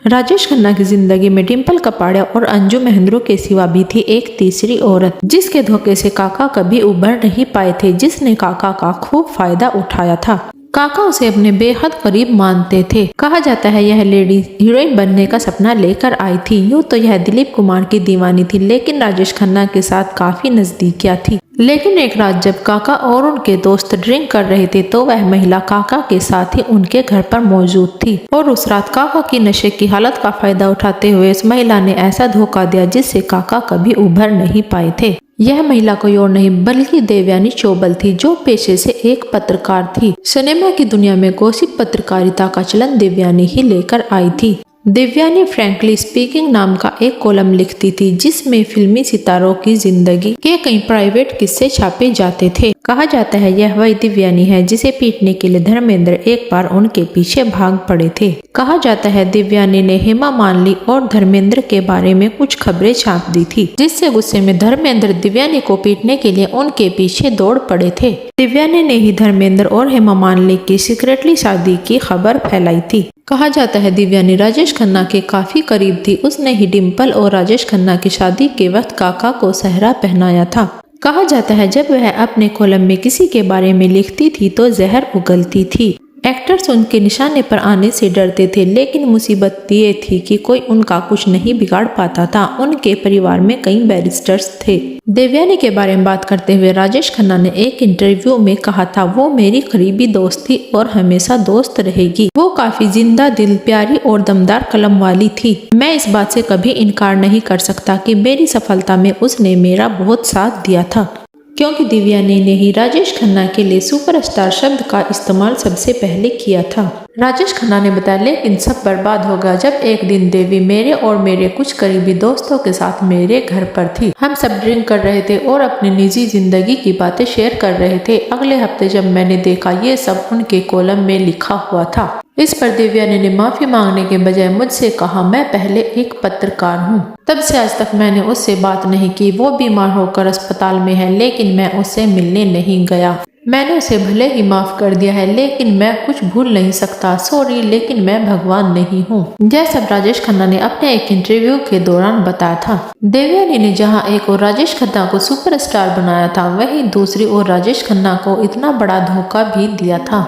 राजेश खन्ना की जिंदगी में डिम्पल कपाड़िया और अंजू महेंद्रू के सिवा भी थी एक तीसरी औरत, जिसके धोखे से काका कभी उभर नहीं पाए थे, जिसने काका का खूब फायदा उठाया था। काका उसे अपने बेहद करीब मानते थे। कहा जाता है यह लेडी हीरोइन बनने का सपना लेकर आई थी। यूँ तो यह दिलीप कुमार की दीवानी थी, लेकिन राजेश खन्ना के साथ काफी नजदीकियां थी। लेकिन एक रात जब काका और उनके दोस्त ड्रिंक कर रहे थे तो वह महिला काका के साथ ही उनके घर पर मौजूद थी और उस रात काका की नशे की हालत का फायदा उठाते हुए उस महिला ने ऐसा धोखा दिया जिससे काका कभी उभर नहीं पाए थे। यह महिला कोई और नहीं बल्कि देवयानी चौबल थी, जो पेशे से एक पत्रकार थी। सिनेमा की दुनिया में गॉसिप पत्रकारिता का चलन देवयानी ही लेकर आई थी। देवयानी फ्रैंकली स्पीकिंग नाम का एक कॉलम लिखती थी, जिसमें फिल्मी सितारों की जिंदगी के कई प्राइवेट किस्से छापे जाते थे। कहा जाता है यह वही देवयानी है जिसे पीटने के लिए धर्मेंद्र एक बार उनके पीछे भाग पड़े थे। कहा जाता है देवयानी ने हेमा मालिनी और धर्मेंद्र के बारे में कुछ खबरें छाप दी थी, जिससे गुस्से में धर्मेंद्र देवयानी को पीटने के लिए उनके पीछे दौड़ पड़े थे। देवयानी ने ही धर्मेंद्र और हेमा मालिनी की सीक्रेटली शादी की खबर फैलाई थी। कहा जाता है देवयानी राजेश खन्ना के काफी करीब थी। उसने ही डिम्पल और राजेश खन्ना की शादी के वक्त काका को सेहरा पहनाया था। कहा जाता है जब वह अपने कॉलम में किसी के बारे में लिखती थी तो जहर उगलती थी। एक्टर्स उनके निशाने पर आने से डरते थे, लेकिन मुसीबत ये थी कि कोई उनका कुछ नहीं बिगाड़ पाता था। उनके परिवार में कई बैरिस्टर्स थे। देवयानी के बारे में बात करते हुए राजेश खन्ना ने एक इंटरव्यू में कहा था, वो मेरी करीबी दोस्त थी और हमेशा दोस्त रहेगी। वो काफी जिंदा दिल, प्यारी और दमदार कलम वाली थी। मैं इस बात से कभी इनकार नहीं कर सकता कि मेरी सफलता में उसने मेरा बहुत साथ दिया था, क्योंकि देवयानी ने ही राजेश खन्ना के लिए सुपरस्टार शब्द का इस्तेमाल सबसे पहले किया था। राजेश खन्ना ने बताया, लेकिन सब बर्बाद हो गया जब एक दिन देवी मेरे और मेरे कुछ करीबी दोस्तों के साथ मेरे घर पर थी। हम सब ड्रिंक कर रहे थे और अपनी निजी जिंदगी की बातें शेयर कर रहे थे। अगले हफ्ते जब मैंने देखा ये सब उनके कॉलम में लिखा हुआ था। इस पर देवयानी ने माफी मांगने के बजाय मुझसे कहा, मैं पहले एक पत्रकार हूँ। तब से आज तक मैंने उससे बात नहीं की। वो बीमार होकर अस्पताल में है, लेकिन मैं उससे मिलने नहीं गया। मैंने उसे भले ही माफ कर दिया है, लेकिन मैं कुछ भूल नहीं सकता। सॉरी, लेकिन मैं भगवान नहीं हूँ। यह सब राजेश खन्ना ने अपने एक इंटरव्यू के दौरान बताया था। देवयानी ने जहाँ एक और राजेश खन्ना को सुपरस्टार बनाया था, वहीं दूसरी ओर राजेश खन्ना को इतना बड़ा धोखा भी दिया था।